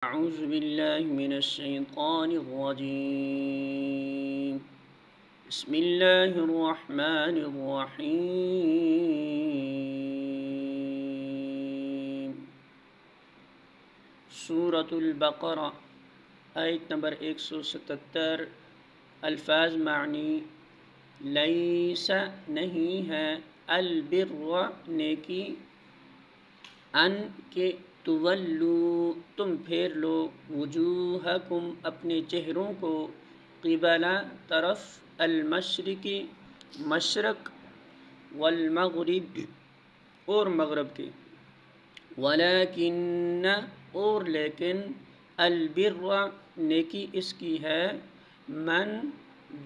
أعوذ بالله من الشيطان الرجيم بسم الله الرحمن الرحيم سورة البقرہ آیت نمبر 177 الفاظ معنی لیس نہیں ہے البر نیکی ان کے تولو تم پھیر لو وجوہکم اپنے چہروں کو قبل طرف المشرقی مشرق والمغرب اور مغرب کے ولیکن اور لیکن البر نیکی اس کی ہے من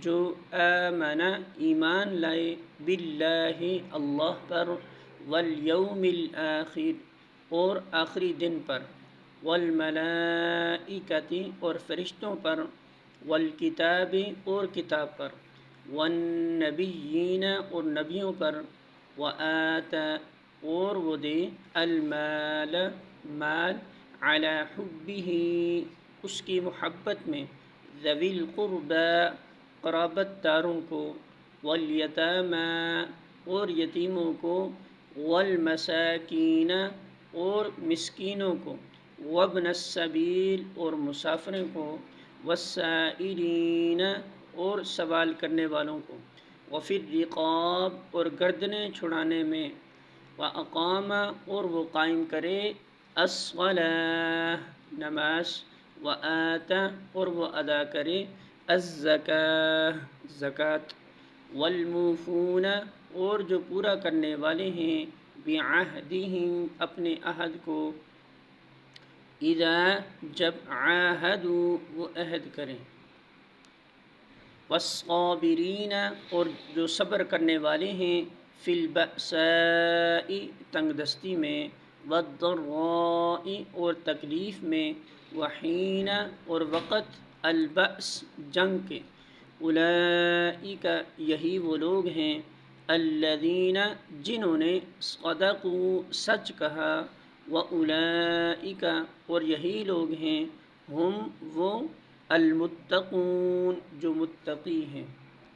جو آمن ایمان لائے باللہ اللہ پر والیوم الآخر اور آخری دن پر والملائکۃ اور فرشتوں پر والکتاب اور کتاب پر والنبیین اور نبیوں پر وآتا اور وہ دے المال مال علی حبہ اس کی محبت میں ذوی القربى قرابت داروں کو والیتامی اور یتیموں کو والمساکین اور مسکینوں کو وابن السبیل اور مسافروں کو والسائلین اور سوال کرنے والوں کو وفی الرقاب اور گردنیں چھڑانے میں وَأَقَامَ اور وہ قائم کرے الصلاۃ نماز وآتَ اور وہ ادا کرے الزکاۃ زکوٰۃ والموفون اور جو پورا کرنے والے ہیں بعہدہم اپنے عہد کو اذا جب عاہدوا وہ عہد کریں والصابرین اور جو صبر کرنے والے ہیں فی البأساء تنگ دستی میں والضراء اور تکلیف میں وحین اور وقت البأس جنگ کے اولئک یہی وہ لوگ ہیں الذین جنہوں نے صدقوا سچ کہا واولئک اور یہی لوگ ہیں ہم وہ المتقون جو متقی ہیں